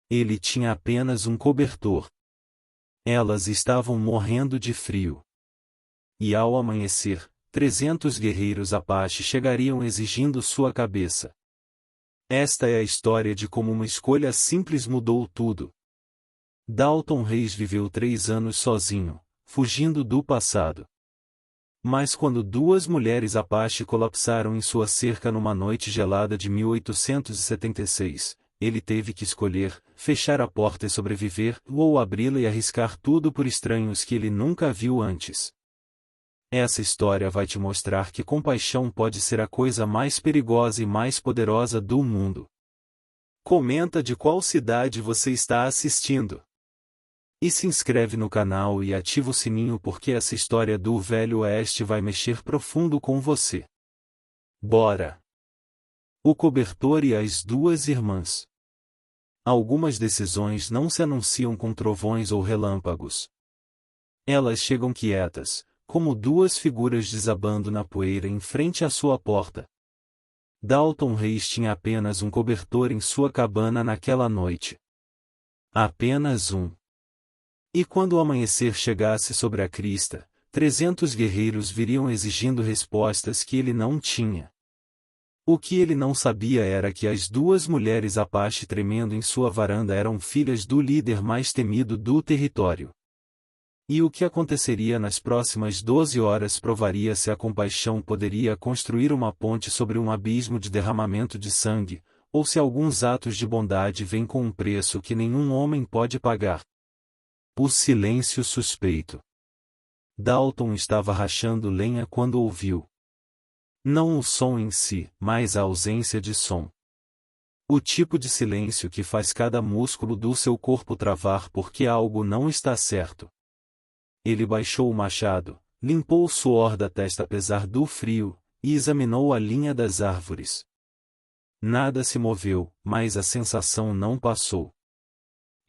Ele tinha apenas um cobertor. Elas estavam morrendo de frio. E ao amanhecer, 300 guerreiros Apache chegariam exigindo sua cabeça. Esta é a história de como uma escolha simples mudou tudo. Dalton Reis viveu 3 anos sozinho, fugindo do passado. Mas quando 2 mulheres Apache colapsaram em sua cerca numa noite gelada de 1876, ele teve que escolher, fechar a porta e sobreviver, ou abri-la e arriscar tudo por estranhos que ele nunca viu antes. Essa história vai te mostrar que compaixão pode ser a coisa mais perigosa e mais poderosa do mundo. Comenta de qual cidade você está assistindo. E se inscreve no canal e ativa o sininho porque essa história do Velho Oeste vai mexer profundo com você. Bora! O cobertor e as 2 irmãs. Algumas decisões não se anunciam com trovões ou relâmpagos. Elas chegam quietas, como 2 figuras desabando na poeira em frente à sua porta. Dalton Reis tinha apenas um cobertor em sua cabana naquela noite. Apenas um. E quando o amanhecer chegasse sobre a crista, 300 guerreiros viriam exigindo respostas que ele não tinha. O que ele não sabia era que as 2 mulheres Apache tremendo em sua varanda eram filhas do líder mais temido do território. E o que aconteceria nas próximas 12 horas provaria se a compaixão poderia construir uma ponte sobre um abismo de derramamento de sangue, ou se alguns atos de bondade vêm com um preço que nenhum homem pode pagar. O silêncio suspeito. Dalton estava rachando lenha quando ouviu. Não o som em si, mas a ausência de som. O tipo de silêncio que faz cada músculo do seu corpo travar porque algo não está certo. Ele baixou o machado, limpou o suor da testa apesar do frio, e examinou a linha das árvores. Nada se moveu, mas a sensação não passou.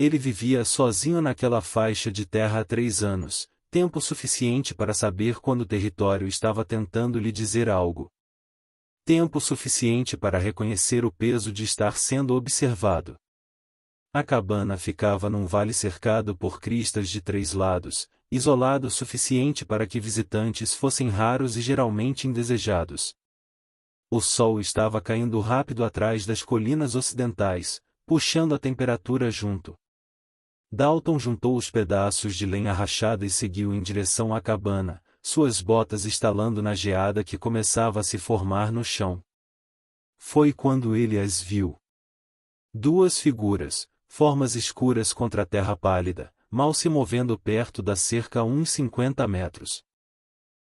Ele vivia sozinho naquela faixa de terra há 3 anos, tempo suficiente para saber quando o território estava tentando lhe dizer algo. Tempo suficiente para reconhecer o peso de estar sendo observado. A cabana ficava num vale cercado por cristas de 3 lados, isolado o suficiente para que visitantes fossem raros e geralmente indesejados. O sol estava caindo rápido atrás das colinas ocidentais, puxando a temperatura junto. Dalton juntou os pedaços de lenha rachada e seguiu em direção à cabana, suas botas estalando na geada que começava a se formar no chão. Foi quando ele as viu. 2 figuras, formas escuras contra a terra pálida, mal se movendo perto da cerca a uns 50 metros.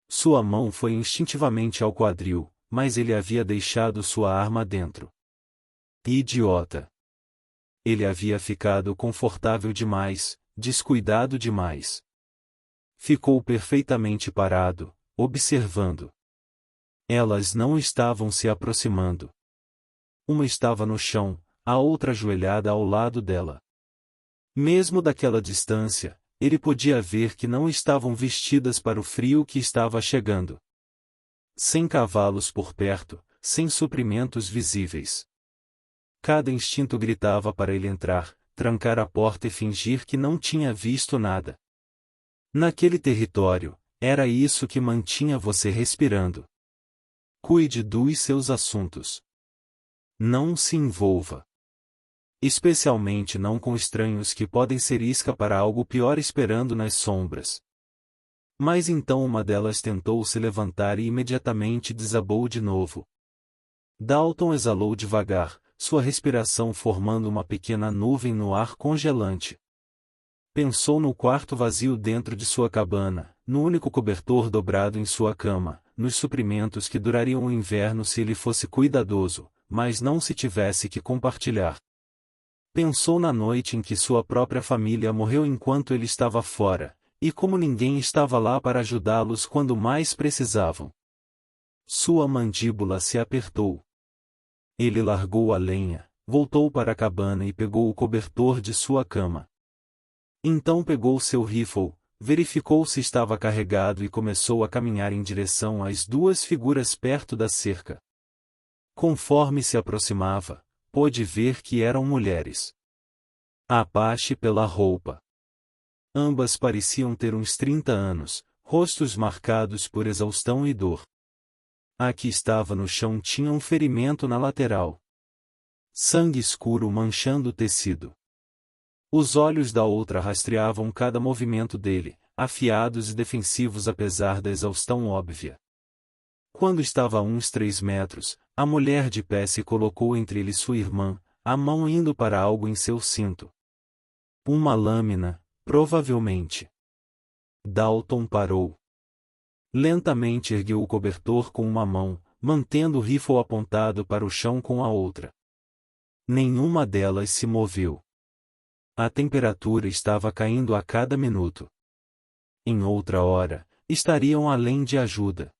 Sua mão foi instintivamente ao quadril, mas ele havia deixado sua arma dentro. Idiota! Ele havia ficado confortável demais, descuidado demais. Ficou perfeitamente parado, observando. Elas não estavam se aproximando. Uma estava no chão, a outra ajoelhada ao lado dela. Mesmo daquela distância, ele podia ver que não estavam vestidas para o frio que estava chegando. Sem cavalos por perto, sem suprimentos visíveis. Cada instinto gritava para ele entrar, trancar a porta e fingir que não tinha visto nada. Naquele território, era isso que mantinha você respirando. Cuide dos seus assuntos. Não se envolva. Especialmente não com estranhos que podem ser isca para algo pior esperando nas sombras. Mas então uma delas tentou se levantar e imediatamente desabou de novo. Dalton exalou devagar, sua respiração formando uma pequena nuvem no ar congelante. Pensou no quarto vazio dentro de sua cabana, no único cobertor dobrado em sua cama, nos suprimentos que durariam o inverno se ele fosse cuidadoso, mas não se tivesse que compartilhar. Pensou na noite em que sua própria família morreu enquanto ele estava fora, e como ninguém estava lá para ajudá-los quando mais precisavam. Sua mandíbula se apertou. Ele largou a lenha, voltou para a cabana e pegou o cobertor de sua cama. Então pegou seu rifle, verificou se estava carregado e começou a caminhar em direção às 2 figuras perto da cerca. Conforme se aproximava, pôde ver que eram mulheres. Apache pela roupa. Ambas pareciam ter uns 30 anos, rostos marcados por exaustão e dor. A que estava no chão tinha um ferimento na lateral. Sangue escuro manchando o tecido. Os olhos da outra rastreavam cada movimento dele, afiados e defensivos apesar da exaustão óbvia. Quando estava a uns 3 metros, a mulher de pé se colocou entre ele e sua irmã, a mão indo para algo em seu cinto. Uma lâmina, provavelmente. Dalton parou. Lentamente ergueu o cobertor com uma mão, mantendo o rifle apontado para o chão com a outra. Nenhuma delas se moveu. A temperatura estava caindo a cada minuto. Em outra hora, estariam além de ajuda.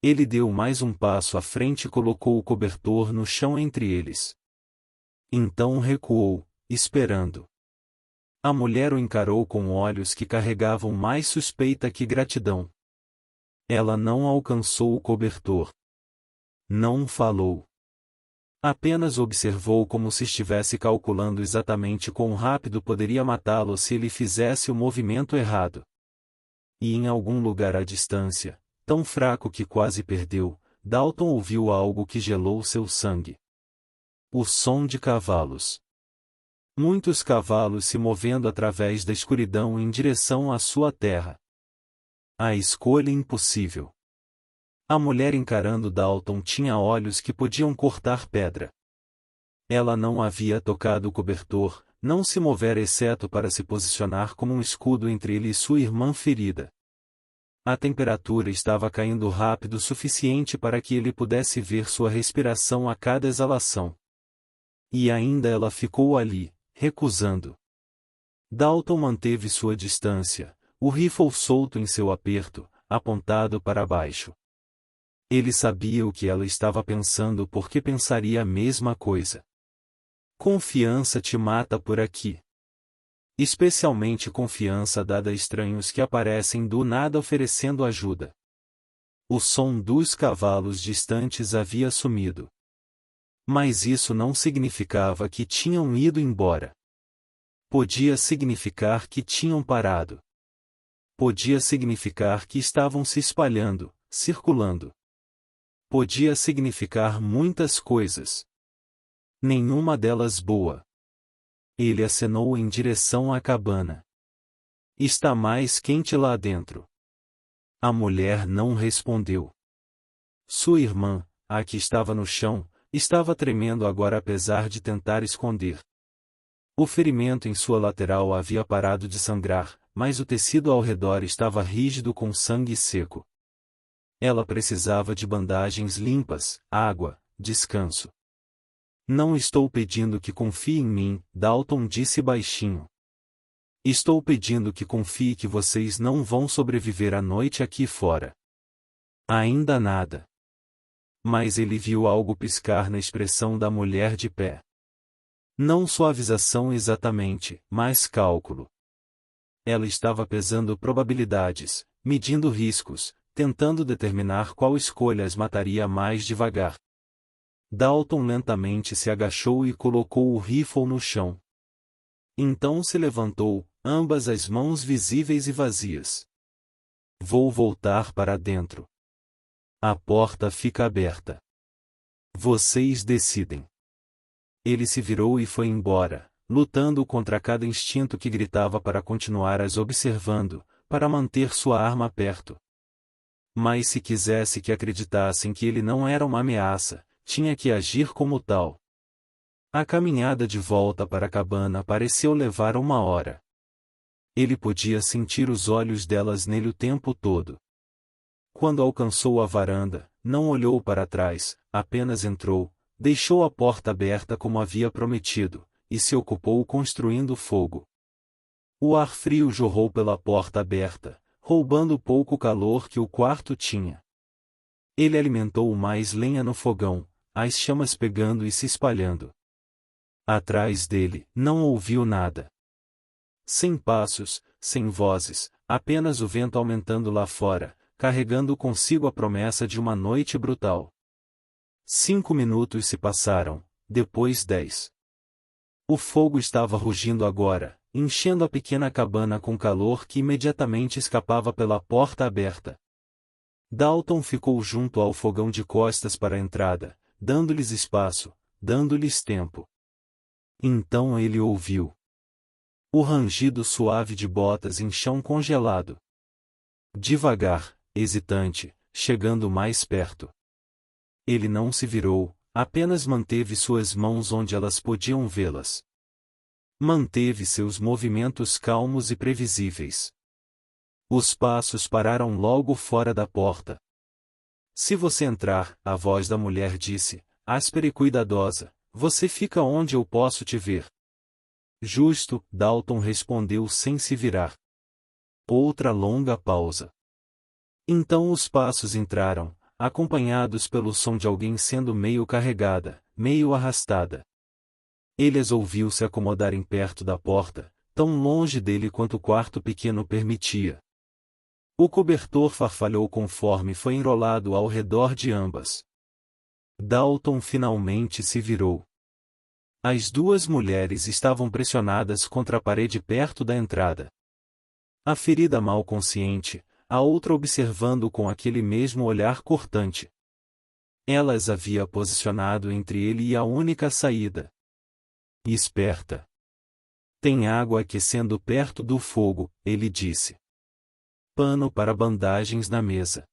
Ele deu mais um passo à frente e colocou o cobertor no chão entre eles. Então recuou, esperando. A mulher o encarou com olhos que carregavam mais suspeita que gratidão. Ela não alcançou o cobertor. Não falou. Apenas observou como se estivesse calculando exatamente quão rápido poderia matá-lo se ele fizesse o movimento errado. E em algum lugar à distância, tão fraco que quase perdeu, Dalton ouviu algo que gelou seu sangue. O som de cavalos. Muitos cavalos se movendo através da escuridão em direção à sua terra. A escolha impossível. A mulher encarando Dalton tinha olhos que podiam cortar pedra. Ela não havia tocado o cobertor, não se movera exceto para se posicionar como um escudo entre ele e sua irmã ferida. A temperatura estava caindo rápido o suficiente para que ele pudesse ver sua respiração a cada exalação. E ainda ela ficou ali, recusando. Dalton manteve sua distância, o rifle solto em seu aperto, apontado para baixo. Ele sabia o que ela estava pensando porque pensaria a mesma coisa. Confiança te mata por aqui. Especialmente confiança dada a estranhos que aparecem do nada oferecendo ajuda. O som dos cavalos distantes havia sumido. Mas isso não significava que tinham ido embora. Podia significar que tinham parado. Podia significar que estavam se espalhando, circulando. Podia significar muitas coisas. Nenhuma delas boa. Ele acenou em direção à cabana. Está mais quente lá dentro. A mulher não respondeu. Sua irmã, a que estava no chão, estava tremendo agora apesar de tentar esconder. O ferimento em sua lateral havia parado de sangrar, mas o tecido ao redor estava rígido com sangue seco. Ela precisava de bandagens limpas, água, descanso. Não estou pedindo que confie em mim, Dalton disse baixinho. Estou pedindo que confie que vocês não vão sobreviver a noite aqui fora. Ainda nada. Mas ele viu algo piscar na expressão da mulher de pé. Não suavização exatamente, mas cálculo. Ela estava pesando probabilidades, medindo riscos, tentando determinar qual escolha as mataria mais devagar. Dalton lentamente se agachou e colocou o rifle no chão. Então se levantou, ambas as mãos visíveis e vazias. Vou voltar para dentro. A porta fica aberta. Vocês decidem. Ele se virou e foi embora, lutando contra cada instinto que gritava para continuar as observando, para manter sua arma perto. Mas se quisesse que acreditassem que ele não era uma ameaça, tinha que agir como tal. A caminhada de volta para a cabana pareceu levar 1 hora. Ele podia sentir os olhos delas nele o tempo todo. Quando alcançou a varanda, não olhou para trás, apenas entrou, deixou a porta aberta como havia prometido, e se ocupou construindo fogo. O ar frio jorrou pela porta aberta, roubando o pouco calor que o quarto tinha. Ele alimentou mais lenha no fogão, as chamas pegando e se espalhando. Atrás dele, não ouviu nada. Sem passos, sem vozes, apenas o vento aumentando lá fora, carregando consigo a promessa de uma noite brutal. 5 minutos se passaram, depois 10. O fogo estava rugindo agora, enchendo a pequena cabana com calor que imediatamente escapava pela porta aberta. Dalton ficou junto ao fogão de costas para a entrada, dando-lhes espaço, dando-lhes tempo. Então ele ouviu o rangido suave de botas em chão congelado. Devagar, hesitante, chegando mais perto. Ele não se virou, apenas manteve suas mãos onde elas podiam vê-las. Manteve seus movimentos calmos e previsíveis. Os passos pararam logo fora da porta. Se você entrar, a voz da mulher disse, áspera e cuidadosa, você fica onde eu posso te ver. Justo, Dalton respondeu sem se virar. Outra longa pausa. Então os passos entraram, acompanhados pelo som de alguém sendo meio carregada, meio arrastada. Ele as ouviu se acomodarem perto da porta, tão longe dele quanto o quarto pequeno permitia. O cobertor farfalhou conforme foi enrolado ao redor de ambas. Dalton finalmente se virou. As duas mulheres estavam pressionadas contra a parede perto da entrada. A ferida mal consciente, a outra observando com aquele mesmo olhar cortante. Ela as havia posicionado entre ele e a única saída. Esperta. Tem água aquecendo perto do fogo, ele disse. Pano para bandagens na mesa.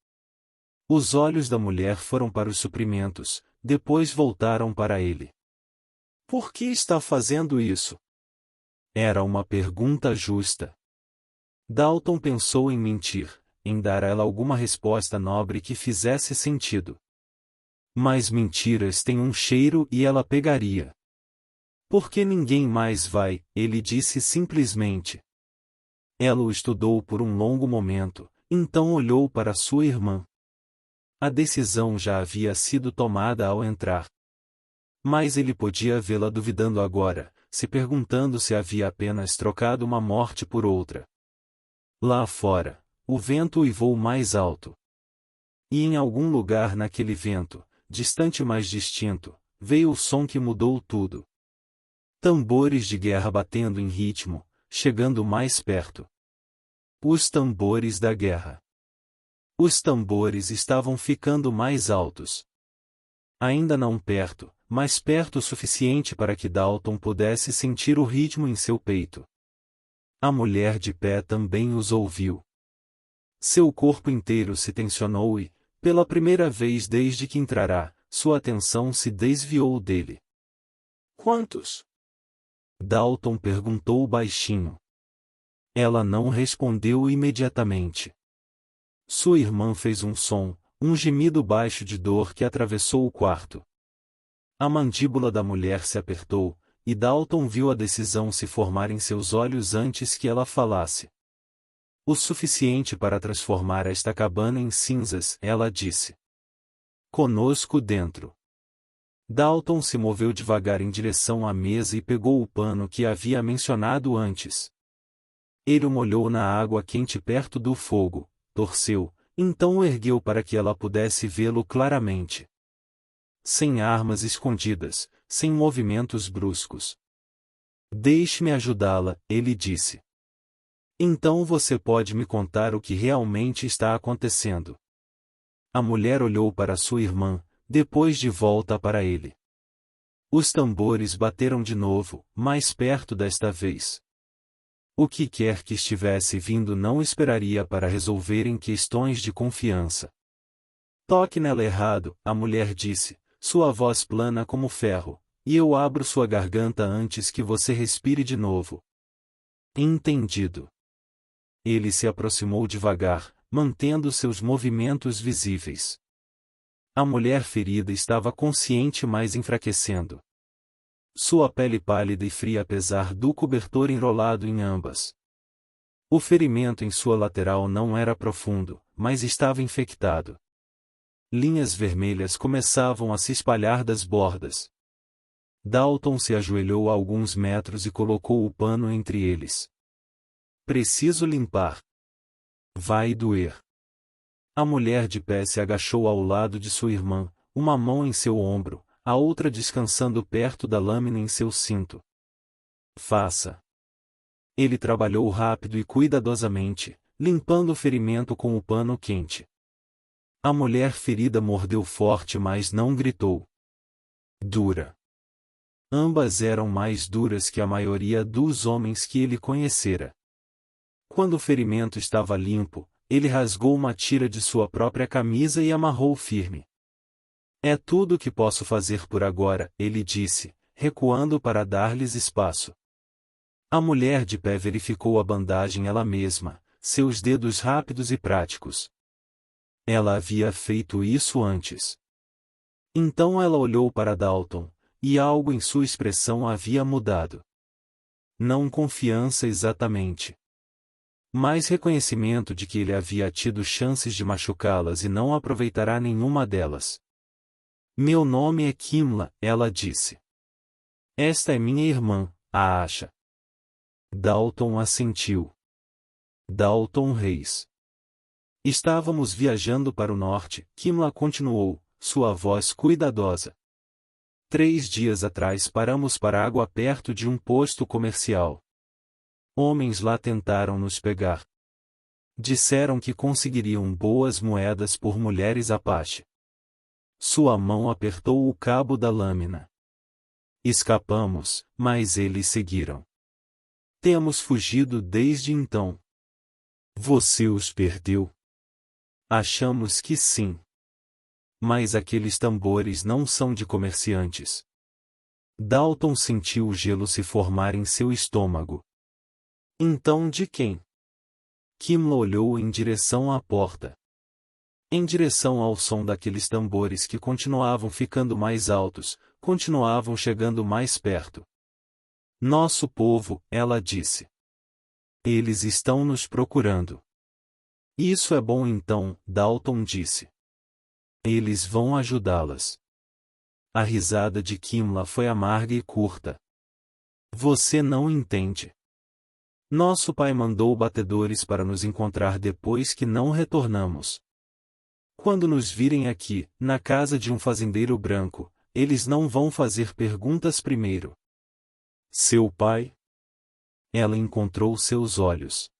Os olhos da mulher foram para os suprimentos, depois voltaram para ele. Por que está fazendo isso? Era uma pergunta justa. Dalton pensou em mentir, em dar a ela alguma resposta nobre que fizesse sentido. Mas mentiras têm um cheiro e ela pegaria. Por que ninguém mais vai? Ele disse simplesmente. Ela o estudou por um longo momento, então olhou para sua irmã. A decisão já havia sido tomada ao entrar. Mas ele podia vê-la duvidando agora, se perguntando se havia apenas trocado uma morte por outra. Lá fora, o vento uivou mais alto. E em algum lugar naquele vento, distante mais distinto, veio o som que mudou tudo. Tambores de guerra batendo em ritmo, chegando mais perto. Os tambores da guerra. Os tambores estavam ficando mais altos. Ainda não perto, mas perto o suficiente para que Dalton pudesse sentir o ritmo em seu peito. A mulher de pé também os ouviu. Seu corpo inteiro se tensionou e, pela primeira vez desde que entrará, sua atenção se desviou dele. Quantos? Dalton perguntou baixinho. Ela não respondeu imediatamente. Sua irmã fez um som, um gemido baixo de dor que atravessou o quarto. A mandíbula da mulher se apertou, e Dalton viu a decisão se formar em seus olhos antes que ela falasse. O suficiente para transformar esta cabana em cinzas, ela disse. Conosco dentro. Dalton se moveu devagar em direção à mesa e pegou o pano que havia mencionado antes. Ele o molhou na água quente perto do fogo, torceu, então o ergueu para que ela pudesse vê-lo claramente. Sem armas escondidas, sem movimentos bruscos. Deixe-me ajudá-la, ele disse. Então você pode me contar o que realmente está acontecendo. A mulher olhou para sua irmã, depois de volta para ele. Os tambores bateram de novo, mais perto desta vez. O que quer que estivesse vindo não esperaria para resolverem questões de confiança. Toque nela errado, a mulher disse, sua voz plana como ferro, e eu abro sua garganta antes que você respire de novo. Entendido. Ele se aproximou devagar, mantendo seus movimentos visíveis. A mulher ferida estava consciente mas enfraquecendo. Sua pele pálida e fria apesar do cobertor enrolado em ambas. O ferimento em sua lateral não era profundo, mas estava infectado. Linhas vermelhas começavam a se espalhar das bordas. Dalton se ajoelhou a alguns metros e colocou o pano entre eles. Preciso limpar. Vai doer. A mulher de pé se agachou ao lado de sua irmã, uma mão em seu ombro, a outra descansando perto da lâmina em seu cinto. Faça. Ele trabalhou rápido e cuidadosamente, limpando o ferimento com o pano quente. A mulher ferida mordeu forte, mas não gritou. Dura. Ambas eram mais duras que a maioria dos homens que ele conhecera. Quando o ferimento estava limpo, ele rasgou uma tira de sua própria camisa e amarrou firme. É tudo o que posso fazer por agora, ele disse, recuando para dar-lhes espaço. A mulher de pé verificou a bandagem ela mesma, seus dedos rápidos e práticos. Ela havia feito isso antes. Então ela olhou para Dalton, e algo em sua expressão havia mudado. Não confiança exatamente, mas reconhecimento de que ele havia tido chances de machucá-las e não aproveitará nenhuma delas. Meu nome é Kimla, ela disse. Esta é minha irmã, a Asha. Dalton assentiu. Dalton Reis. Estávamos viajando para o norte, Kimla continuou, sua voz cuidadosa. 3 dias atrás paramos para água perto de um posto comercial. Homens lá tentaram nos pegar. Disseram que conseguiriam boas moedas por mulheres Apache. Sua mão apertou o cabo da lâmina. Escapamos, mas eles seguiram. Temos fugido desde então. Você os perdeu? Achamos que sim. Mas aqueles tambores não são de comerciantes. Dalton sentiu o gelo se formar em seu estômago. Então de quem? Kimla olhou em direção à porta. Em direção ao som daqueles tambores que continuavam ficando mais altos, continuavam chegando mais perto. Nosso povo, ela disse. Eles estão nos procurando. Isso é bom então, Dalton disse. Eles vão ajudá-las. A risada de Kimla foi amarga e curta. Você não entende. Nosso pai mandou batedores para nos encontrar depois que não retornamos. Quando nos virem aqui, na casa de um fazendeiro branco, eles não vão fazer perguntas primeiro. Seu pai? Ela encontrou seus olhos.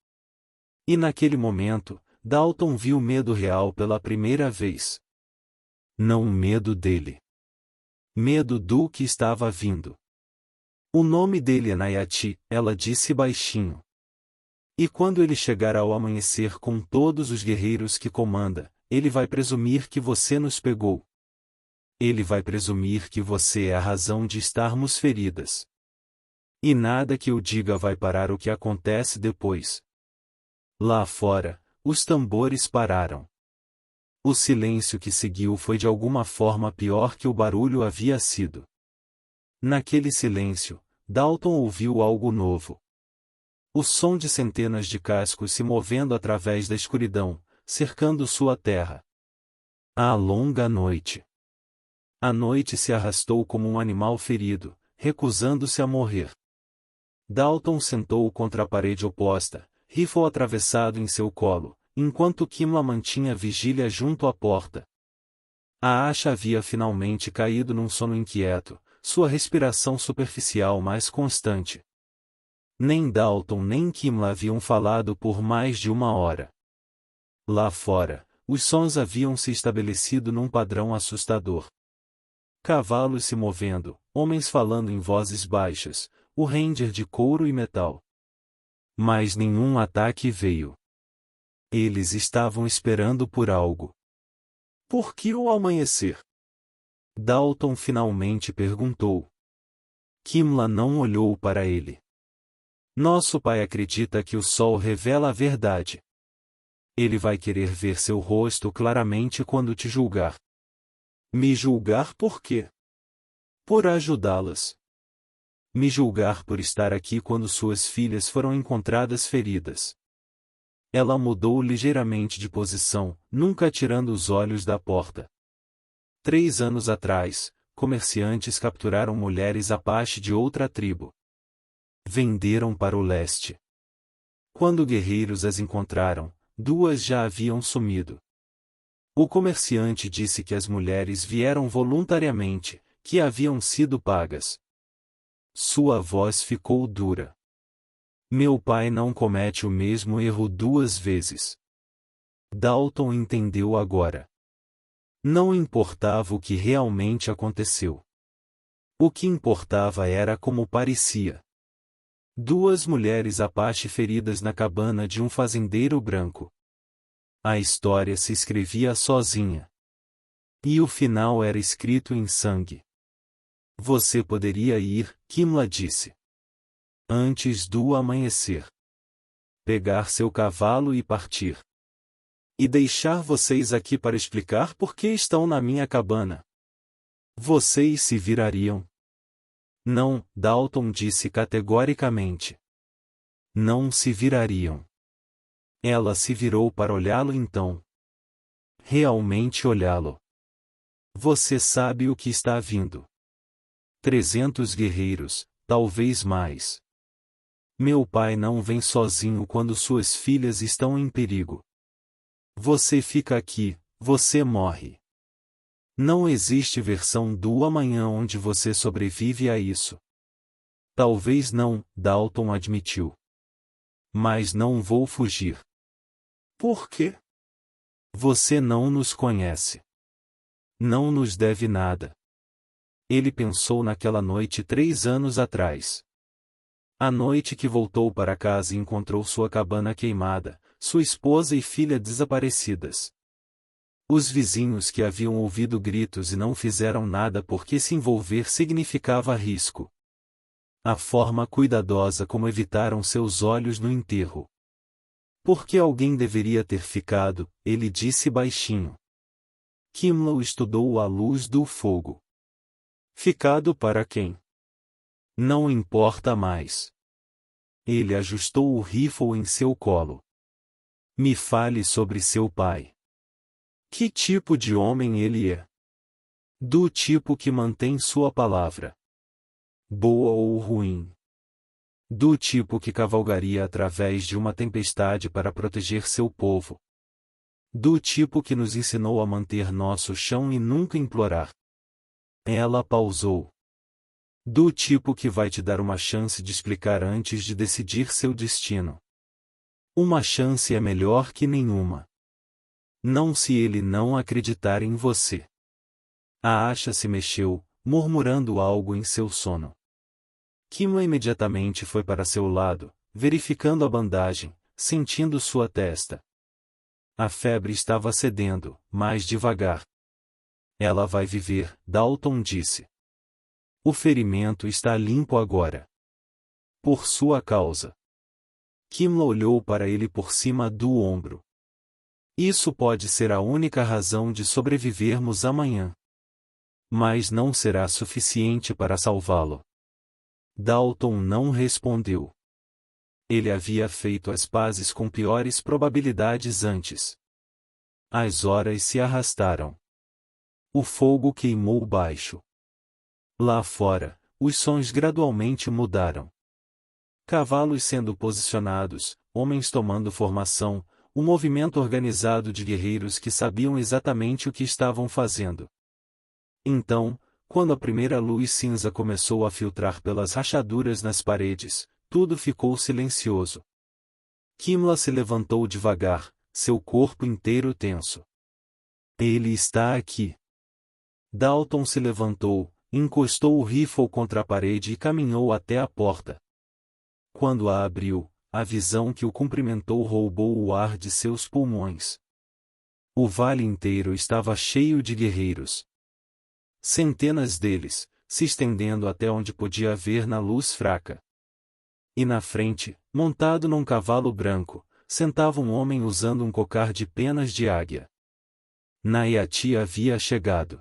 E naquele momento, Dalton viu medo real pela primeira vez. Não medo dele. Medo do que estava vindo. O nome dele é Nayati, ela disse baixinho. E quando ele chegar ao amanhecer com todos os guerreiros que comanda, ele vai presumir que você nos pegou. Ele vai presumir que você é a razão de estarmos feridas. E nada que eu diga vai parar o que acontece depois. Lá fora, os tambores pararam. O silêncio que seguiu foi de alguma forma pior que o barulho havia sido. Naquele silêncio, Dalton ouviu algo novo. O som de centenas de cascos se movendo através da escuridão, cercando sua terra. A longa noite. A noite se arrastou como um animal ferido, recusando-se a morrer. Dalton sentou contra a parede oposta, rifle atravessado em seu colo, enquanto Kimla mantinha vigília junto à porta. A Asha havia finalmente caído num sono inquieto, sua respiração superficial mais constante. Nem Dalton nem Kimla haviam falado por mais de 1 hora. Lá fora, os sons haviam se estabelecido num padrão assustador. Cavalos se movendo, homens falando em vozes baixas, o ranger de couro e metal. Mas nenhum ataque veio. Eles estavam esperando por algo. Por que o amanhecer? Dalton finalmente perguntou. Kimla não olhou para ele. Nosso pai acredita que o sol revela a verdade. Ele vai querer ver seu rosto claramente quando te julgar. Me julgar por quê? Por ajudá-las. Me julgar por estar aqui quando suas filhas foram encontradas feridas. Ela mudou ligeiramente de posição, nunca tirando os olhos da porta. 3 anos atrás, comerciantes capturaram mulheres Apache de outra tribo. Venderam para o leste. Quando guerreiros as encontraram, 2 já haviam sumido. O comerciante disse que as mulheres vieram voluntariamente, que haviam sido pagas. Sua voz ficou dura. Meu pai não comete o mesmo erro 2 vezes. Dalton entendeu agora. Não importava o que realmente aconteceu. O que importava era como parecia. 2 mulheres Apache feridas na cabana de um fazendeiro branco. A história se escrevia sozinha. E o final era escrito em sangue. Você poderia ir, Kimla disse. Antes do amanhecer. Pegar seu cavalo e partir. E deixar vocês aqui para explicar por que estão na minha cabana. Vocês se virariam. Não, Dalton disse categoricamente. Não se virariam. Ela se virou para olhá-lo então. Realmente olhá-lo. Você sabe o que está vindo. 300 guerreiros, talvez mais. Meu pai não vem sozinho quando suas filhas estão em perigo. Você fica aqui, você morre. Não existe versão do amanhã onde você sobrevive a isso. Talvez não, Dalton admitiu. Mas não vou fugir. Por quê? Você não nos conhece. Não nos deve nada. Ele pensou naquela noite 3 anos atrás. A noite que voltou para casa e encontrou sua cabana queimada, sua esposa e filha desaparecidas. Os vizinhos que haviam ouvido gritos e não fizeram nada porque se envolver significava risco. A forma cuidadosa como evitaram seus olhos no enterro. Porque alguém deveria ter ficado, ele disse baixinho. Kimla estudou à luz do fogo. Ficado para quem? Não importa mais. Ele ajustou o rifle em seu colo. Me fale sobre seu pai. Que tipo de homem ele é? Do tipo que mantém sua palavra. Boa ou ruim? Do tipo que cavalgaria através de uma tempestade para proteger seu povo. Do tipo que nos ensinou a manter nosso chão e nunca implorar. Ela pausou. Do tipo que vai te dar uma chance de explicar antes de decidir seu destino. Uma chance é melhor que nenhuma. Não se ele não acreditar em você. A Asha se mexeu, murmurando algo em seu sono. Kimla imediatamente foi para seu lado, verificando a bandagem, sentindo sua testa. A febre estava cedendo, mais devagar. Ela vai viver, Dalton disse. O ferimento está limpo agora. Por sua causa. Kimla olhou para ele por cima do ombro. Isso pode ser a única razão de sobrevivermos amanhã. Mas não será suficiente para salvá-lo. Dalton não respondeu. Ele havia feito as pazes com piores probabilidades antes. As horas se arrastaram. O fogo queimou baixo. Lá fora, os sons gradualmente mudaram. Cavalos sendo posicionados, homens tomando formação, um movimento organizado de guerreiros que sabiam exatamente o que estavam fazendo. Então, quando a primeira luz cinza começou a filtrar pelas rachaduras nas paredes, tudo ficou silencioso. Kimla se levantou devagar, seu corpo inteiro tenso. Ele está aqui. Dalton se levantou, encostou o rifle contra a parede e caminhou até a porta. Quando a abriu, a visão que o cumprimentou roubou o ar de seus pulmões. O vale inteiro estava cheio de guerreiros. Centenas deles, se estendendo até onde podia ver na luz fraca. E na frente, montado num cavalo branco, sentava um homem usando um cocar de penas de águia. Nayati havia chegado.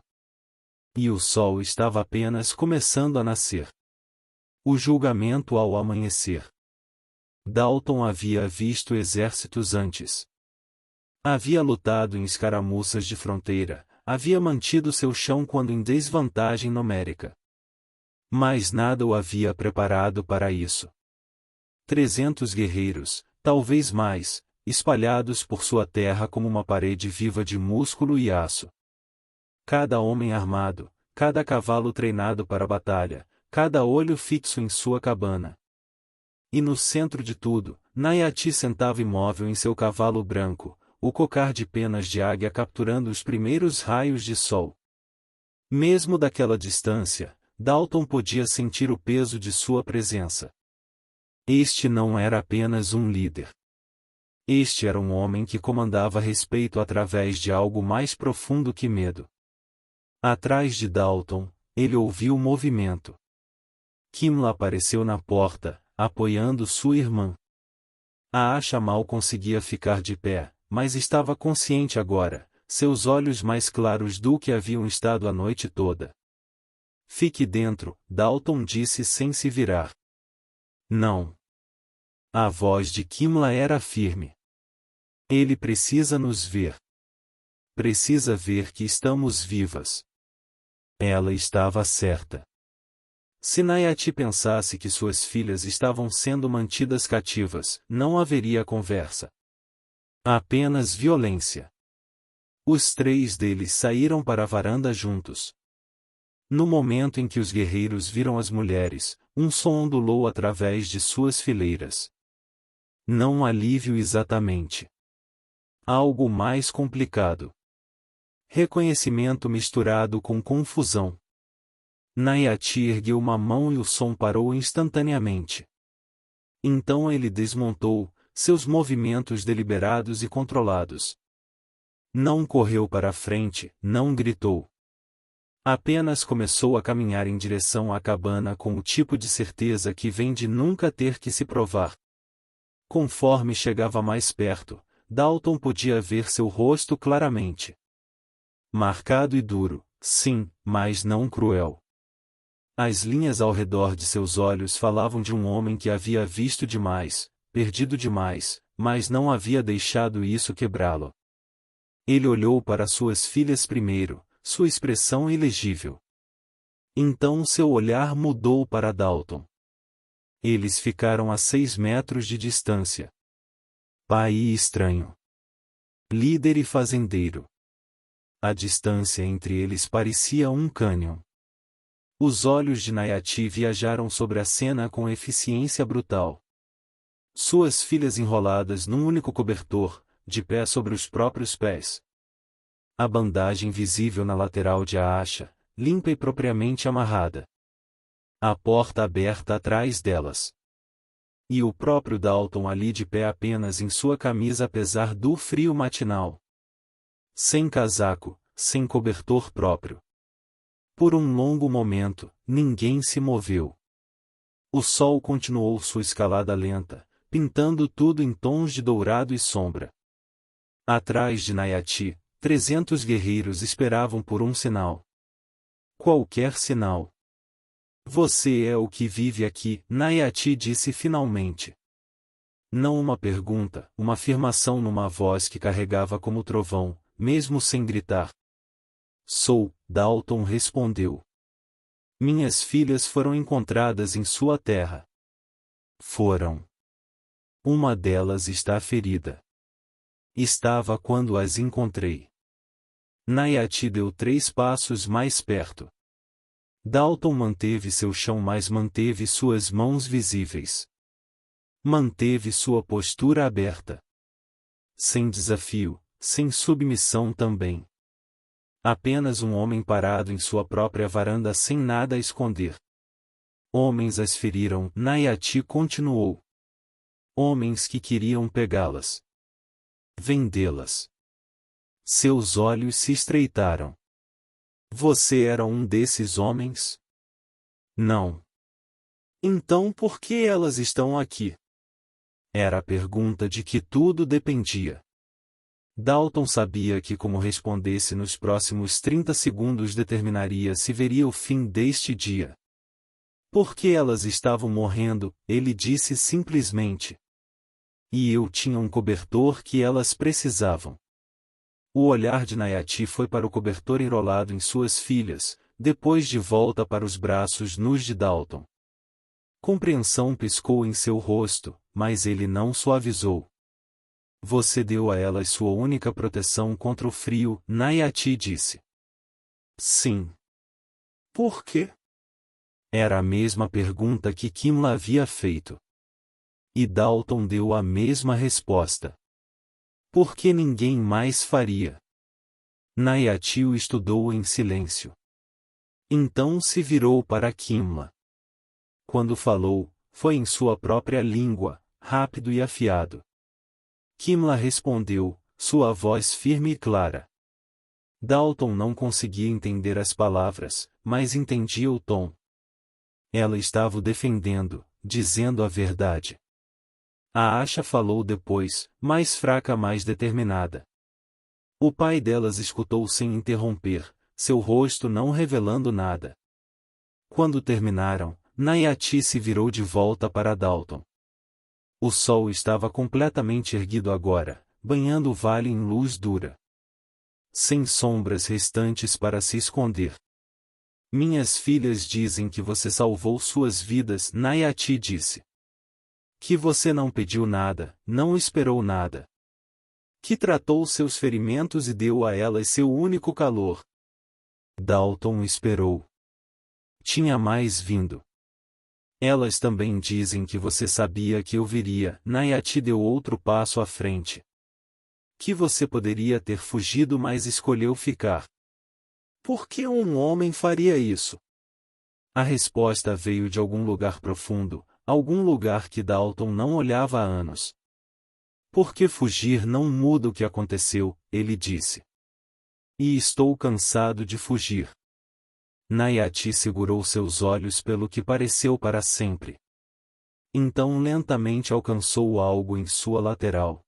E o sol estava apenas começando a nascer. O julgamento ao amanhecer. Dalton havia visto exércitos antes. Havia lutado em escaramuças de fronteira, havia mantido seu chão quando em desvantagem numérica. Mas nada o havia preparado para isso. 300 guerreiros, talvez mais, espalhados por sua terra como uma parede viva de músculo e aço. Cada homem armado, cada cavalo treinado para a batalha, cada olho fixo em sua cabana. E no centro de tudo, Nayati sentava imóvel em seu cavalo branco, o cocar de penas de águia capturando os primeiros raios de sol. Mesmo daquela distância, Dalton podia sentir o peso de sua presença. Este não era apenas um líder. Este era um homem que comandava respeito através de algo mais profundo que medo. Atrás de Dalton, ele ouviu o movimento. Kimla apareceu na porta, apoiando sua irmã. A Asha mal conseguia ficar de pé, mas estava consciente agora, seus olhos mais claros do que haviam estado a noite toda. Fique dentro, Dalton disse sem se virar. Não. A voz de Kimla era firme. Ele precisa nos ver. Precisa ver que estamos vivas. Ela estava certa. Se Nayati pensasse que suas filhas estavam sendo mantidas cativas, não haveria conversa. Apenas violência. Os três deles saíram para a varanda juntos. No momento em que os guerreiros viram as mulheres, um som ondulou através de suas fileiras. Não um alívio exatamente. Algo mais complicado. Reconhecimento misturado com confusão. Nayati ergueu uma mão e o som parou instantaneamente. Então ele desmontou, seus movimentos deliberados e controlados. Não correu para a frente, não gritou. Apenas começou a caminhar em direção à cabana com o tipo de certeza que vem de nunca ter que se provar. Conforme chegava mais perto, Dalton podia ver seu rosto claramente. Marcado e duro, sim, mas não cruel. As linhas ao redor de seus olhos falavam de um homem que havia visto demais, perdido demais, mas não havia deixado isso quebrá-lo. Ele olhou para suas filhas primeiro, sua expressão ilegível. Então seu olhar mudou para Dalton. Eles ficaram a 6 metros de distância. Pai e estranho. Líder e fazendeiro. A distância entre eles parecia um cânion. Os olhos de Nayati viajaram sobre a cena com eficiência brutal. Suas filhas enroladas num único cobertor, de pé sobre os próprios pés. A bandagem visível na lateral de Asha, limpa e propriamente amarrada. A porta aberta atrás delas. E o próprio Dalton ali de pé apenas em sua camisa apesar do frio matinal. Sem casaco, sem cobertor próprio. Por um longo momento, ninguém se moveu. O sol continuou sua escalada lenta, pintando tudo em tons de dourado e sombra. Atrás de Nayati, 300 guerreiros esperavam por um sinal. Qualquer sinal. Você é o que vive aqui, Nayati disse finalmente. Não uma pergunta, uma afirmação numa voz que carregava como trovão, mesmo sem gritar. Sou, Dalton respondeu. Minhas filhas foram encontradas em sua terra. Foram. Uma delas está ferida. Estava quando as encontrei. Nayati deu 3 passos mais perto. Dalton manteve seu chão mas manteve suas mãos visíveis. Manteve sua postura aberta. Sem desafio, sem submissão também. Apenas um homem parado em sua própria varanda sem nada a esconder. Homens as feriram, Nayati continuou. Homens que queriam pegá-las. Vendê-las. Seus olhos se estreitaram. Você era um desses homens? Não. Então por que elas estão aqui? Era a pergunta de que tudo dependia. Dalton sabia que como respondesse nos próximos 30 segundos determinaria se veria o fim deste dia. Porque elas estavam morrendo, ele disse simplesmente. E eu tinha um cobertor que elas precisavam. O olhar de Nayati foi para o cobertor enrolado em suas filhas, depois de volta para os braços nus de Dalton. Compreensão piscou em seu rosto, mas ele não suavizou. Você deu a elas sua única proteção contra o frio, Nayati disse. Sim. Por quê? Era a mesma pergunta que Kimla havia feito. E Dalton deu a mesma resposta. Por que ninguém mais faria? Nayati o estudou em silêncio. Então se virou para Kimla. Quando falou, foi em sua própria língua, rápido e afiado. Kimla respondeu, sua voz firme e clara. Dalton não conseguia entender as palavras, mas entendia o tom. Ela estava o defendendo, dizendo a verdade. A Asha falou depois, mais fraca, mais determinada. O pai delas escutou sem interromper, seu rosto não revelando nada. Quando terminaram, Nayati se virou de volta para Dalton. O sol estava completamente erguido agora, banhando o vale em luz dura. Sem sombras restantes para se esconder. Minhas filhas dizem que você salvou suas vidas, Nayati disse. Que você não pediu nada, não esperou nada. Que tratou seus ferimentos e deu a elas seu único calor. Dalton esperou. Tinha mais vindo. Elas também dizem que você sabia que eu viria, Nayati deu outro passo à frente. Que você poderia ter fugido, mas escolheu ficar. Por que um homem faria isso? A resposta veio de algum lugar profundo, algum lugar que Dalton não olhava há anos. Porque fugir não muda o que aconteceu, ele disse. E estou cansado de fugir. Nayati segurou seus olhos pelo que pareceu para sempre. Então lentamente alcançou algo em sua lateral.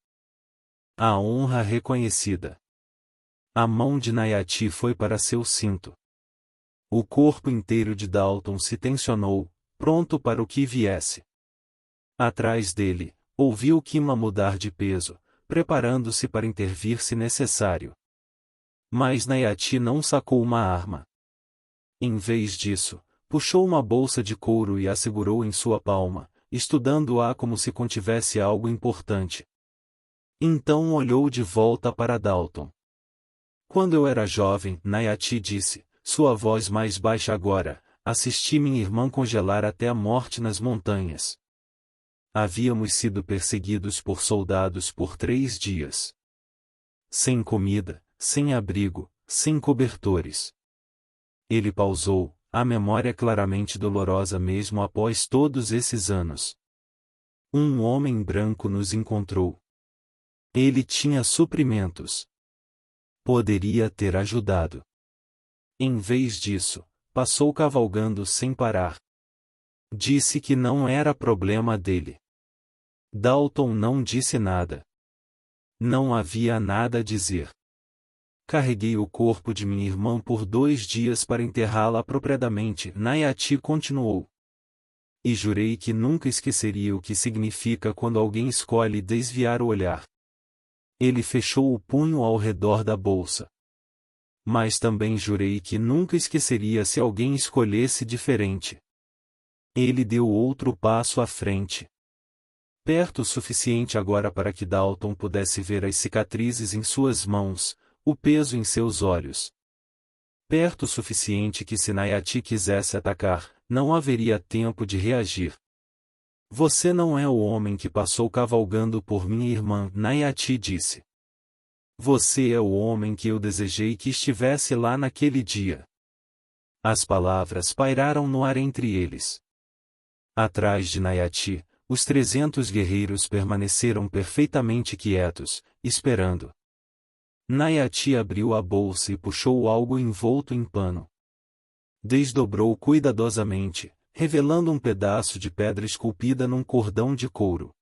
A honra reconhecida. A mão de Nayati foi para seu cinto. O corpo inteiro de Dalton se tensionou, pronto para o que viesse. Atrás dele, ouviu Kimla mudar de peso, preparando-se para intervir se necessário. Mas Nayati não sacou uma arma. Em vez disso, puxou uma bolsa de couro e a segurou em sua palma, estudando-a como se contivesse algo importante. Então olhou de volta para Dalton. Quando eu era jovem, Nayati disse, sua voz mais baixa agora, assisti minha irmã congelar até a morte nas montanhas. Havíamos sido perseguidos por soldados por 3 dias. Sem comida, sem abrigo, sem cobertores. Ele pausou, a memória claramente dolorosa mesmo após todos esses anos. Um homem branco nos encontrou. Ele tinha suprimentos. Poderia ter ajudado. Em vez disso, passou cavalgando sem parar. Disse que não era problema dele. Dalton não disse nada. Não havia nada a dizer. Carreguei o corpo de minha irmã por 2 dias para enterrá-la apropriadamente, Nayati continuou. E jurei que nunca esqueceria o que significa quando alguém escolhe desviar o olhar. Ele fechou o punho ao redor da bolsa. Mas também jurei que nunca esqueceria se alguém escolhesse diferente. Ele deu outro passo à frente. Perto o suficiente agora para que Dalton pudesse ver as cicatrizes em suas mãos, o peso em seus olhos. Perto o suficiente que se Nayati quisesse atacar, não haveria tempo de reagir. Você não é o homem que passou cavalgando por minha irmã, Nayati disse. Você é o homem que eu desejei que estivesse lá naquele dia. As palavras pairaram no ar entre eles. Atrás de Nayati, os 300 guerreiros permaneceram perfeitamente quietos, esperando. Nayati abriu a bolsa e puxou algo envolto em pano. Desdobrou cuidadosamente, revelando um pedaço de pedra esculpida num cordão de couro.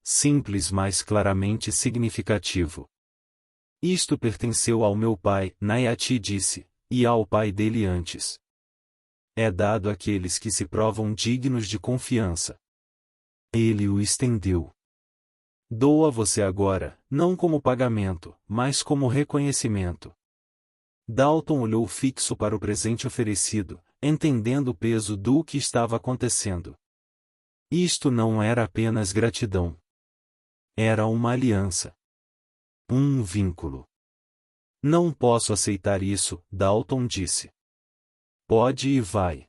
Simples, mas claramente significativo. Isto pertenceu ao meu pai, Nayati disse, e ao pai dele antes. É dado àqueles que se provam dignos de confiança. Ele o estendeu. Dou a você agora, não como pagamento, mas como reconhecimento. Dalton olhou fixo para o presente oferecido, entendendo o peso do que estava acontecendo. Isto não era apenas gratidão. Era uma aliança. Um vínculo. Não posso aceitar isso, Dalton disse. Pode e vai.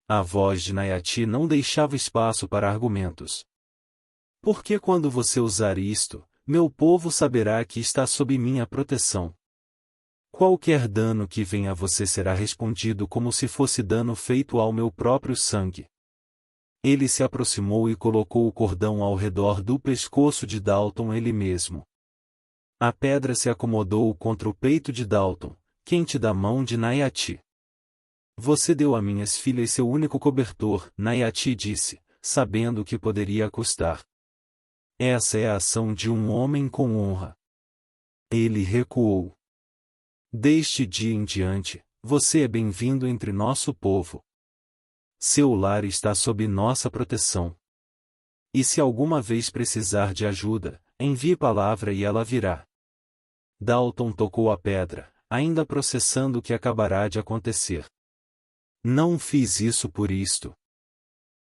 A voz de Nayati não deixava espaço para argumentos. Porque quando você usar isto, meu povo saberá que está sob minha proteção. Qualquer dano que venha a você será respondido como se fosse dano feito ao meu próprio sangue. Ele se aproximou e colocou o cordão ao redor do pescoço de Dalton ele mesmo. A pedra se acomodou contra o peito de Dalton, quente da mão de Nayati. Você deu a minhas filhas seu único cobertor, Nayati disse, sabendo o que poderia custar. Essa é a ação de um homem com honra. Ele recuou. Deste dia em diante, você é bem-vindo entre nosso povo. Seu lar está sob nossa proteção. E se alguma vez precisar de ajuda, envie palavra e ela virá. Dalton tocou a pedra, ainda processando o que acabará de acontecer. Não fiz isso por isto.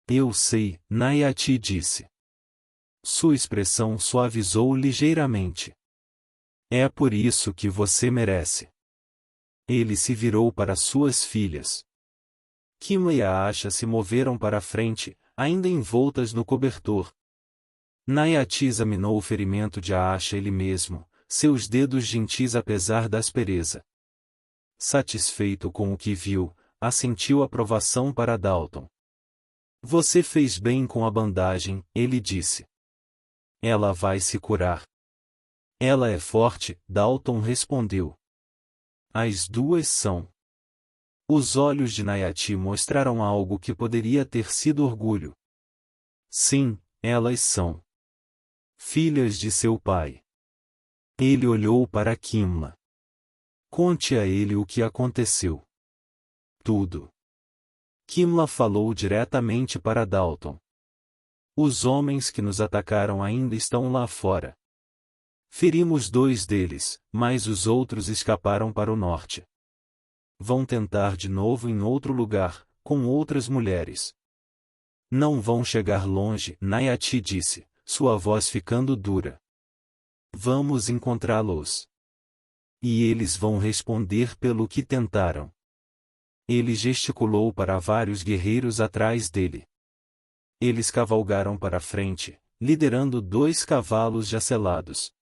Eu sei, Nayati disse. Sua expressão suavizou ligeiramente. É por isso que você merece. Ele se virou para suas filhas. Kimla e Aasha se moveram para a frente, ainda envoltas no cobertor. Nayati examinou o ferimento de Aasha ele mesmo, seus dedos gentis apesar da aspereza. Satisfeito com o que viu, assentiu aprovação para Dalton. Você fez bem com a bandagem, ele disse. Ela vai se curar. Ela é forte, Dalton respondeu. As duas são. Os olhos de Nayati mostraram algo que poderia ter sido orgulho. Sim, elas são filhas de seu pai. Ele olhou para Kimla. Conte a ele o que aconteceu. Tudo. Kimla falou diretamente para Dalton. Os homens que nos atacaram ainda estão lá fora. Ferimos 2 deles, mas os outros escaparam para o norte. Vão tentar de novo em outro lugar, com outras mulheres. Não vão chegar longe, Nayati disse, sua voz ficando dura. Vamos encontrá-los. E eles vão responder pelo que tentaram. Ele gesticulou para vários guerreiros atrás dele. Eles cavalgaram para a frente, liderando 2 cavalos já selados.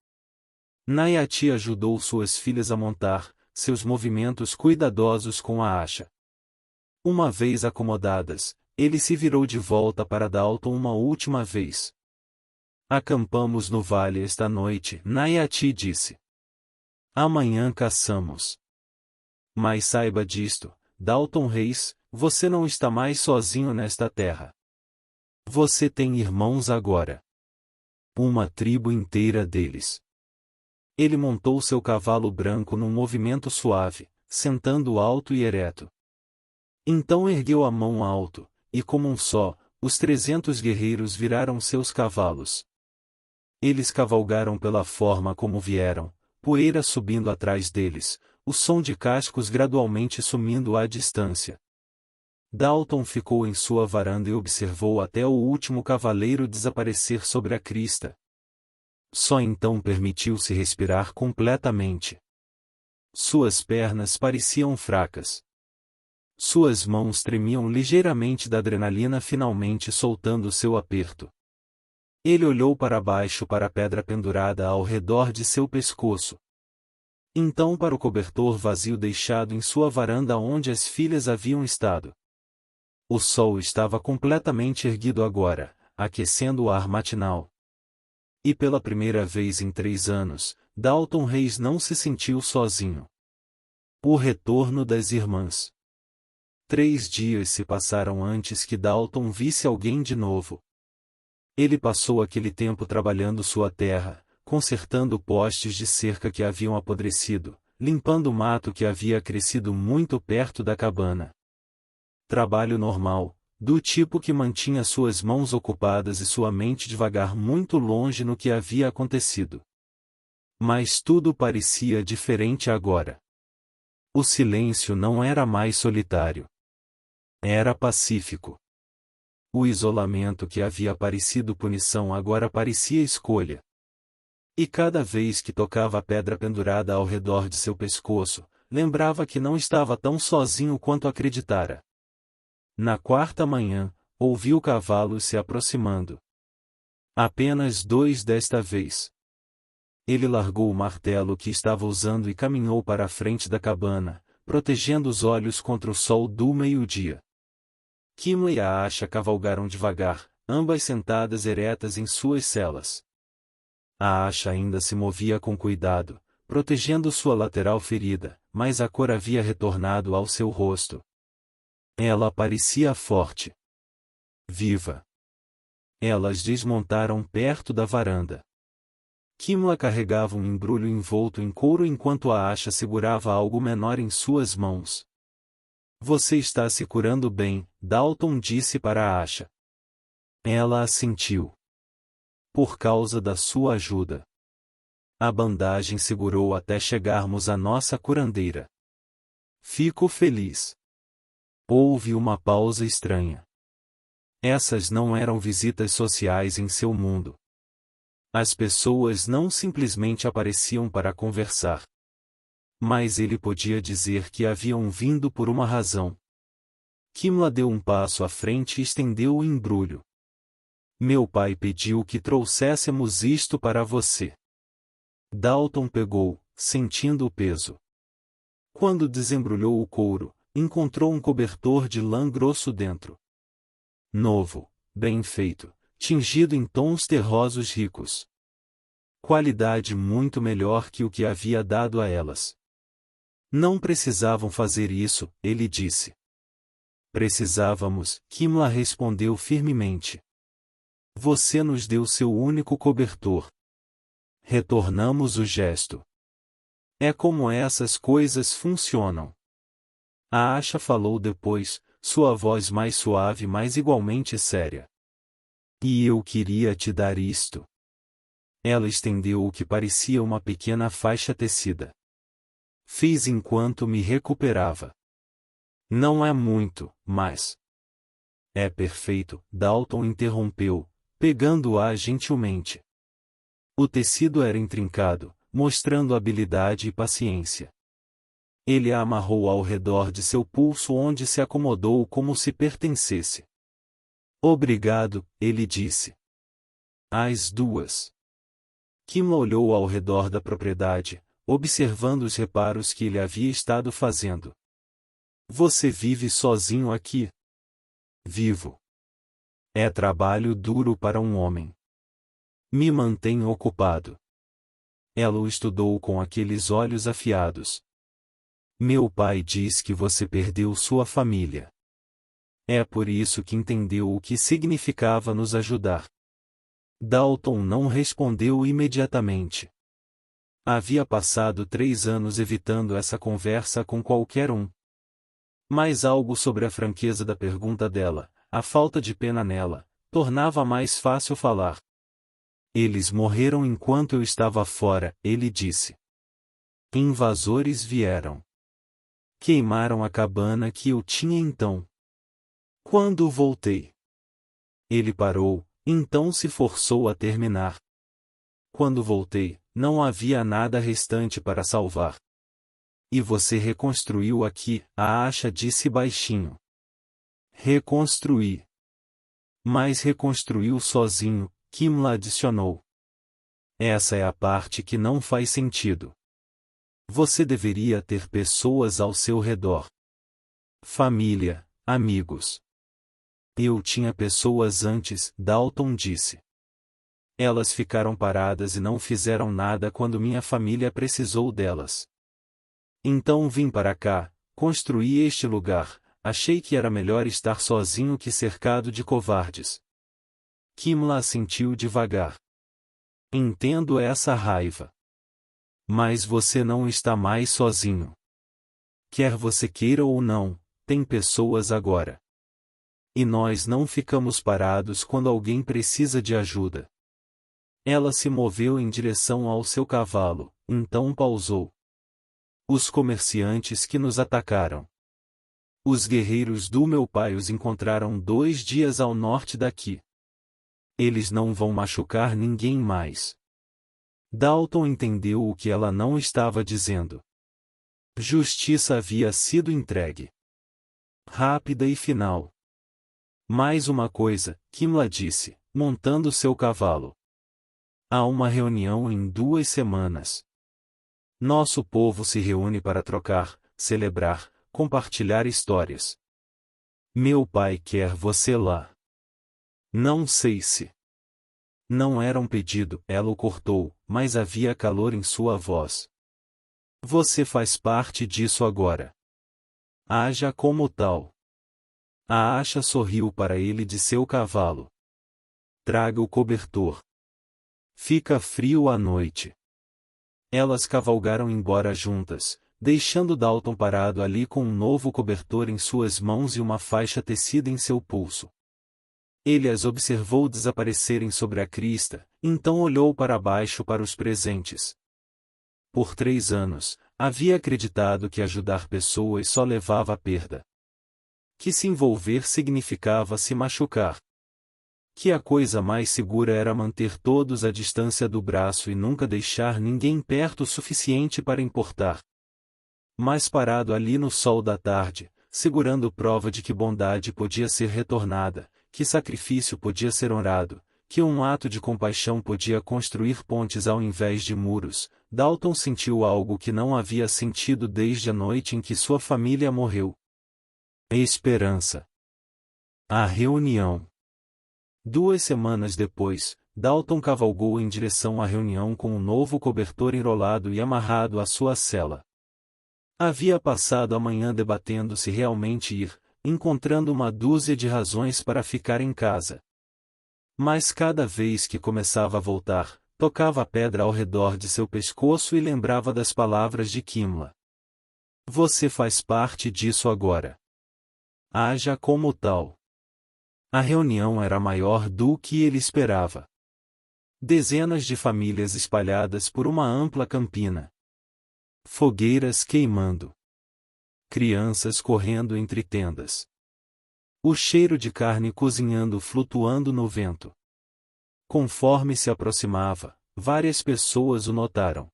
Nayati ajudou suas filhas a montar, seus movimentos cuidadosos com a acha. Uma vez acomodadas, ele se virou de volta para Dalton uma última vez. Acampamos no vale esta noite, Nayati disse. Amanhã caçamos. Mas saiba disto, Dalton Reis, você não está mais sozinho nesta terra. Você tem irmãos agora. Uma tribo inteira deles. Ele montou seu cavalo branco num movimento suave, sentando alto e ereto. Então ergueu a mão alto, e como um só, os 300 guerreiros viraram seus cavalos. Eles cavalgaram pela forma como vieram, poeira subindo atrás deles, o som de cascos gradualmente sumindo à distância. Dalton ficou em sua varanda e observou até o último cavaleiro desaparecer sobre a crista. Só então permitiu-se respirar completamente. Suas pernas pareciam fracas. Suas mãos tremiam ligeiramente da adrenalina finalmente soltando seu aperto. Ele olhou para baixo para a pedra pendurada ao redor de seu pescoço. Então para o cobertor vazio deixado em sua varanda onde as filhas haviam estado. O sol estava completamente erguido agora, aquecendo o ar matinal. E pela primeira vez em 3 anos, Dalton Reis não se sentiu sozinho. O retorno das irmãs. 3 dias se passaram antes que Dalton visse alguém de novo. Ele passou aquele tempo trabalhando sua terra, consertando postes de cerca que haviam apodrecido, limpando o mato que havia crescido muito perto da cabana. Trabalho normal, do tipo que mantinha suas mãos ocupadas e sua mente devagar muito longe no que havia acontecido. Mas tudo parecia diferente agora. O silêncio não era mais solitário. Era pacífico. O isolamento que havia parecido punição agora parecia escolha. E cada vez que tocava a pedra pendurada ao redor de seu pescoço, lembrava que não estava tão sozinho quanto acreditara. Na quarta manhã, ouviu cavalos se aproximando. Apenas 2 desta vez. Ele largou o martelo que estava usando e caminhou para a frente da cabana, protegendo os olhos contra o sol do meio-dia. Kimla e a Asha cavalgaram devagar, ambas sentadas eretas em suas celas. A Asha ainda se movia com cuidado, protegendo sua lateral ferida, mas a cor havia retornado ao seu rosto. Ela parecia forte. Viva. Elas desmontaram perto da varanda. Kimla carregava um embrulho envolto em couro enquanto a Asha segurava algo menor em suas mãos. Você está se curando bem, Dalton disse para a Asha. Ela assentiu. Por causa da sua ajuda. A bandagem segurou até chegarmos à nossa curandeira. Fico feliz. Houve uma pausa estranha. Essas não eram visitas sociais em seu mundo. As pessoas não simplesmente apareciam para conversar. Mas ele podia dizer que haviam vindo por uma razão. Kimla deu um passo à frente e estendeu o embrulho. Meu pai pediu que trouxéssemos isto para você. Dalton pegou, sentindo o peso. Quando desembrulhou o couro, encontrou um cobertor de lã grosso dentro. Novo, bem feito, tingido em tons terrosos ricos. Qualidade muito melhor que o que havia dado a elas. Não precisavam fazer isso, ele disse. Precisávamos, Kimla respondeu firmemente. Você nos deu seu único cobertor. Retornamos o gesto. É como essas coisas funcionam. A Asha falou depois, sua voz mais suave mas igualmente séria. E eu queria te dar isto. Ela estendeu o que parecia uma pequena faixa tecida. Fiz enquanto me recuperava. Não é muito, mas... É perfeito, Dalton interrompeu, pegando-a gentilmente. O tecido era intrincado, mostrando habilidade e paciência. Ele a amarrou ao redor de seu pulso onde se acomodou como se pertencesse. Obrigado, ele disse. As duas. Kimla olhou ao redor da propriedade, observando os reparos que ele havia estado fazendo. Você vive sozinho aqui? Vivo. É trabalho duro para um homem. Me mantenho ocupado. Ela o estudou com aqueles olhos afiados. Meu pai diz que você perdeu sua família. É por isso que entendeu o que significava nos ajudar. Dalton não respondeu imediatamente. Havia passado 3 anos evitando essa conversa com qualquer um. Mas algo sobre a franqueza da pergunta dela, a falta de pena nela, tornava mais fácil falar. Eles morreram enquanto eu estava fora, ele disse. Invasores vieram. Queimaram a cabana que eu tinha então. Quando voltei. Ele parou, então se forçou a terminar. Quando voltei, não havia nada restante para salvar. E você reconstruiu aqui, a Asha disse baixinho. Reconstruí. Mas reconstruiu sozinho, Kimla adicionou. Essa é a parte que não faz sentido. Você deveria ter pessoas ao seu redor. Família, amigos. Eu tinha pessoas antes, Dalton disse. Elas ficaram paradas e não fizeram nada quando minha família precisou delas. Então vim para cá, construí este lugar, achei que era melhor estar sozinho que cercado de covardes. Kimla assentiu devagar. Entendo essa raiva. Mas você não está mais sozinho. Quer você queira ou não, tem pessoas agora. E nós não ficamos parados quando alguém precisa de ajuda. Ela se moveu em direção ao seu cavalo, então pausou. Os comerciantes que nos atacaram. Os guerreiros do meu pai os encontraram 2 dias ao norte daqui. Eles não vão machucar ninguém mais. Dalton entendeu o que ela não estava dizendo. Justiça havia sido entregue. Rápida e final. Mais uma coisa, Kimla disse, montando seu cavalo. Há uma reunião em 2 semanas. Nosso povo se reúne para trocar, celebrar, compartilhar histórias. Meu pai quer você lá. Não sei se. Não era um pedido, ela o cortou, mas havia calor em sua voz. Você faz parte disso agora. Haja como tal. A Asha sorriu para ele de seu cavalo. Traga o cobertor. Fica frio à noite. Elas cavalgaram embora juntas, deixando Dalton parado ali com um novo cobertor em suas mãos e uma faixa tecida em seu pulso. Ele as observou desaparecerem sobre a crista, então olhou para baixo para os presentes. Por 3 anos, havia acreditado que ajudar pessoas só levava a perda. Que se envolver significava se machucar. Que a coisa mais segura era manter todos à distância do braço e nunca deixar ninguém perto o suficiente para importar. Mas parado ali no sol da tarde, segurando prova de que bondade podia ser retornada, que sacrifício podia ser honrado, que um ato de compaixão podia construir pontes ao invés de muros, Dalton sentiu algo que não havia sentido desde a noite em que sua família morreu. Esperança. A reunião. 2 semanas depois, Dalton cavalgou em direção à reunião com um novo cobertor enrolado e amarrado à sua cela. Havia passado a manhã debatendo se realmente ir, encontrando uma dúzia de razões para ficar em casa. Mas cada vez que começava a voltar, tocava a pedra ao redor de seu pescoço e lembrava das palavras de Kimla. Você faz parte disso agora. Haja como tal. A reunião era maior do que ele esperava. Dezenas de famílias espalhadas por uma ampla campina. Fogueiras queimando. Crianças correndo entre tendas. O cheiro de carne cozinhando flutuando no vento. Conforme se aproximava, várias pessoas o notaram.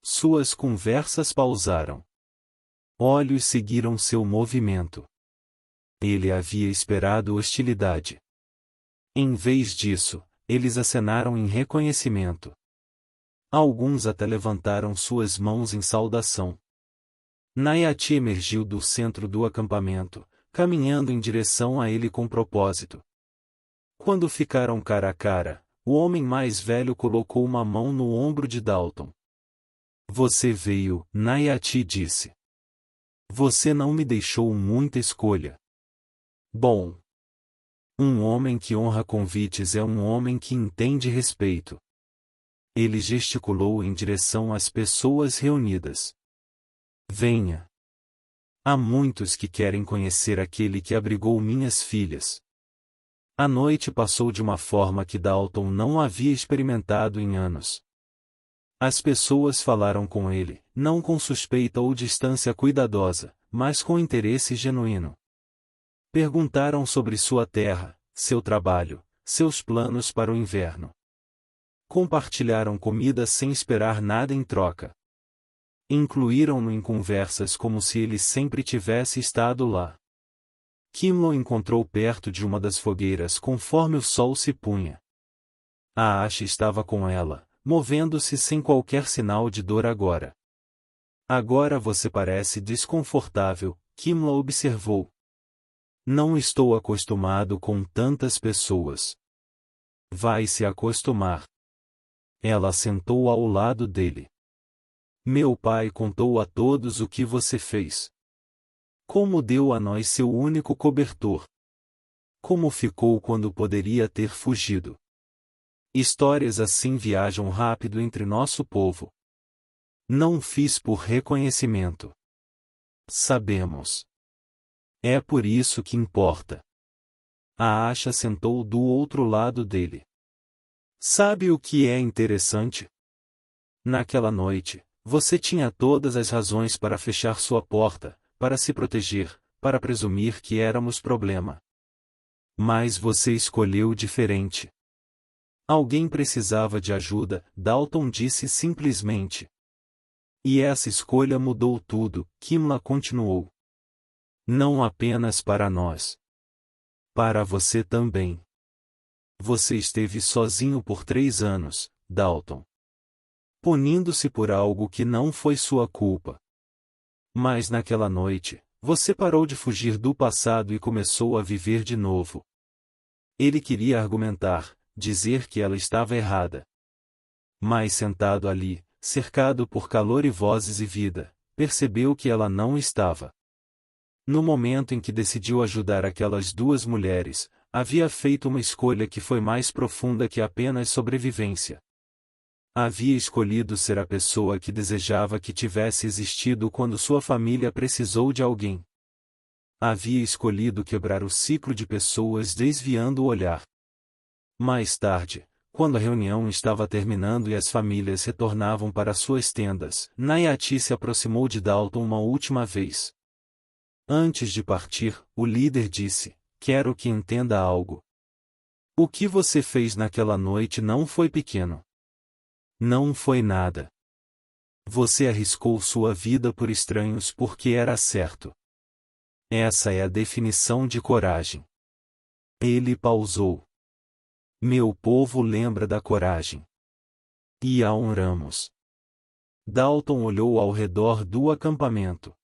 Suas conversas pausaram. Olhos seguiram seu movimento. Ele havia esperado hostilidade. Em vez disso, eles acenaram em reconhecimento. Alguns até levantaram suas mãos em saudação. Nayati emergiu do centro do acampamento, caminhando em direção a ele com propósito. Quando ficaram cara a cara, o homem mais velho colocou uma mão no ombro de Dalton. Você veio, Nayati disse. Você não me deixou muita escolha. Bom. Um homem que honra convites é um homem que entende respeito. Ele gesticulou em direção às pessoas reunidas. Venha. Há muitos que querem conhecer aquele que abrigou minhas filhas. A noite passou de uma forma que Dalton não havia experimentado em anos. As pessoas falaram com ele, não com suspeita ou distância cuidadosa, mas com interesse genuíno. Perguntaram sobre sua terra, seu trabalho, seus planos para o inverno. Compartilharam comida sem esperar nada em troca. Incluíram-no em conversas como se ele sempre tivesse estado lá. Kimlo encontrou perto de uma das fogueiras conforme o sol se punha. A Asha estava com ela, movendo-se sem qualquer sinal de dor agora. Agora você parece desconfortável, Kimlo observou. Não estou acostumado com tantas pessoas. Vai se acostumar. Ela sentou ao lado dele. Meu pai contou a todos o que você fez. Como deu a nós seu único cobertor. Como ficou quando poderia ter fugido. Histórias assim viajam rápido entre nosso povo. Não fiz por reconhecimento. Sabemos. É por isso que importa. A Asha sentou do outro lado dele. Sabe o que é interessante? Naquela noite, você tinha todas as razões para fechar sua porta, para se proteger, para presumir que éramos problema. Mas você escolheu diferente. Alguém precisava de ajuda, Dalton disse simplesmente. E essa escolha mudou tudo, Kimla continuou. Não apenas para nós. Para você também. Você esteve sozinho por 3 anos, Dalton. Punindo-se por algo que não foi sua culpa. Mas naquela noite, você parou de fugir do passado e começou a viver de novo. Ele queria argumentar, dizer que ela estava errada. Mas sentado ali, cercado por calor e vozes e vida, percebeu que ela não estava. No momento em que decidiu ajudar aquelas 2 mulheres, havia feito uma escolha que foi mais profunda que apenas sobrevivência. Havia escolhido ser a pessoa que desejava que tivesse existido quando sua família precisou de alguém. Havia escolhido quebrar o ciclo de pessoas desviando o olhar. Mais tarde, quando a reunião estava terminando e as famílias retornavam para suas tendas, Nayati se aproximou de Dalton uma última vez. Antes de partir, o líder disse: "Quero que entenda algo. O que você fez naquela noite não foi pequeno. Não foi nada. Você arriscou sua vida por estranhos porque era certo. Essa é a definição de coragem." Ele pausou. Meu povo lembra da coragem. E a honramos. Dalton olhou ao redor do acampamento.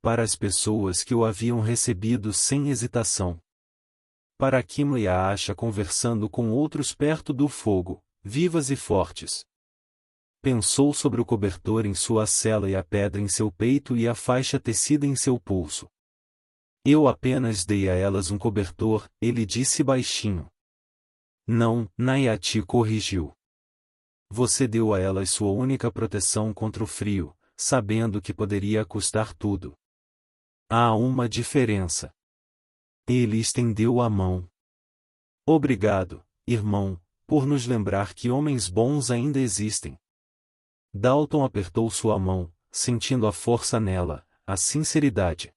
Para as pessoas que o haviam recebido sem hesitação. Para Kim e a Asha conversando com outros perto do fogo, vivas e fortes. Pensou sobre o cobertor em sua cela e a pedra em seu peito e a faixa tecida em seu pulso. Eu apenas dei a elas um cobertor, ele disse baixinho. Não, Nayati corrigiu. Você deu a elas sua única proteção contra o frio, sabendo que poderia custar tudo. Há uma diferença. Ele estendeu a mão. Obrigado, irmão, por nos lembrar que homens bons ainda existem. Dalton apertou sua mão, sentindo a força nela, a sinceridade.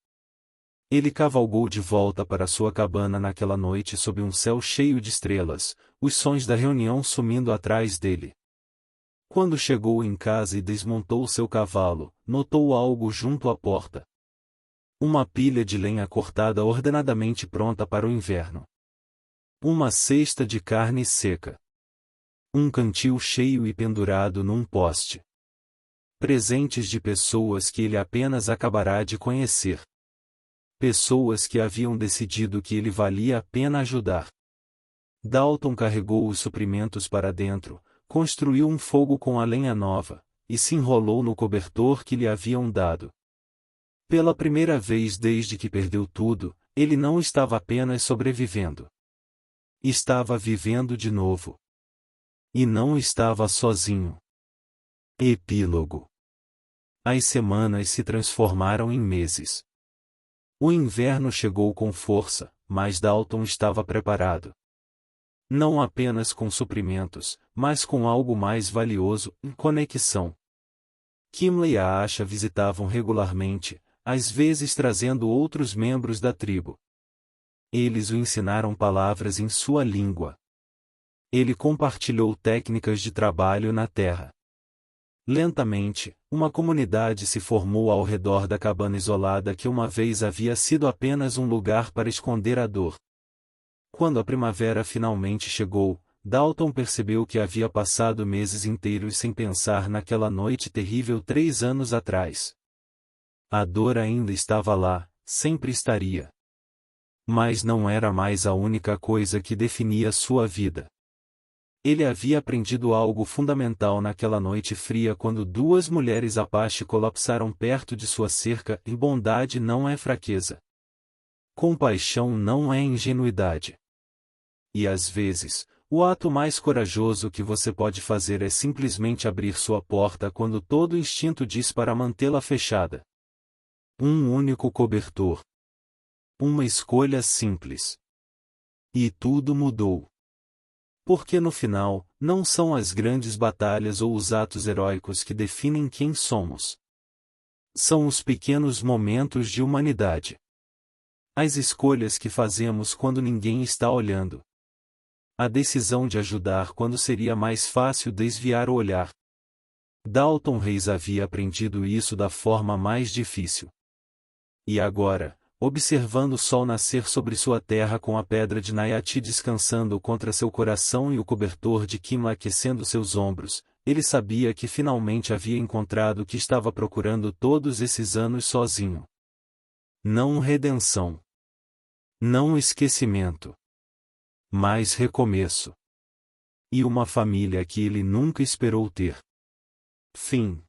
Ele cavalgou de volta para sua cabana naquela noite sob um céu cheio de estrelas, os sons da reunião sumindo atrás dele. Quando chegou em casa e desmontou seu cavalo, notou algo junto à porta. Uma pilha de lenha cortada ordenadamente pronta para o inverno. Uma cesta de carne seca. Um cantil cheio e pendurado num poste. Presentes de pessoas que ele apenas acabará de conhecer. Pessoas que haviam decidido que ele valia a pena ajudar. Dalton carregou os suprimentos para dentro, construiu um fogo com a lenha nova, e se enrolou no cobertor que lhe haviam dado. Pela primeira vez desde que perdeu tudo, ele não estava apenas sobrevivendo. Estava vivendo de novo. E não estava sozinho. Epílogo. As semanas se transformaram em meses. O inverno chegou com força, mas Dalton estava preparado. Não apenas com suprimentos, mas com algo mais valioso, conexão. Kimley e a Asha visitavam regularmente, às vezes trazendo outros membros da tribo. Eles o ensinaram palavras em sua língua. Ele compartilhou técnicas de trabalho na terra. Lentamente, uma comunidade se formou ao redor da cabana isolada que uma vez havia sido apenas um lugar para esconder a dor. Quando a primavera finalmente chegou, Dalton percebeu que havia passado meses inteiros sem pensar naquela noite terrível 3 anos atrás. A dor ainda estava lá, sempre estaria. Mas não era mais a única coisa que definia sua vida. Ele havia aprendido algo fundamental naquela noite fria quando 2 mulheres Apache colapsaram perto de sua cerca, e bondade não é fraqueza. Compaixão não é ingenuidade. E às vezes, o ato mais corajoso que você pode fazer é simplesmente abrir sua porta quando todo instinto diz para mantê-la fechada. Um único cobertor. Uma escolha simples. E tudo mudou. Porque no final, não são as grandes batalhas ou os atos heróicos que definem quem somos. São os pequenos momentos de humanidade. As escolhas que fazemos quando ninguém está olhando. A decisão de ajudar quando seria mais fácil desviar o olhar. Dalton Reis havia aprendido isso da forma mais difícil. E agora, observando o sol nascer sobre sua terra com a pedra de Nayati descansando contra seu coração e o cobertor de Kima aquecendo seus ombros, ele sabia que finalmente havia encontrado o que estava procurando todos esses anos sozinho. Não redenção. Não esquecimento. Mas recomeço. E uma família que ele nunca esperou ter. Fim.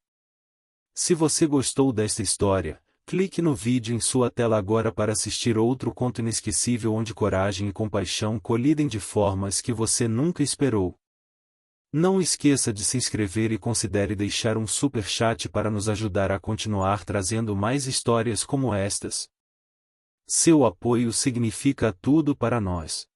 Se você gostou desta história, clique no vídeo em sua tela agora para assistir outro conto inesquecível onde coragem e compaixão colidem de formas que você nunca esperou. Não esqueça de se inscrever e considere deixar um super chat para nos ajudar a continuar trazendo mais histórias como estas. Seu apoio significa tudo para nós.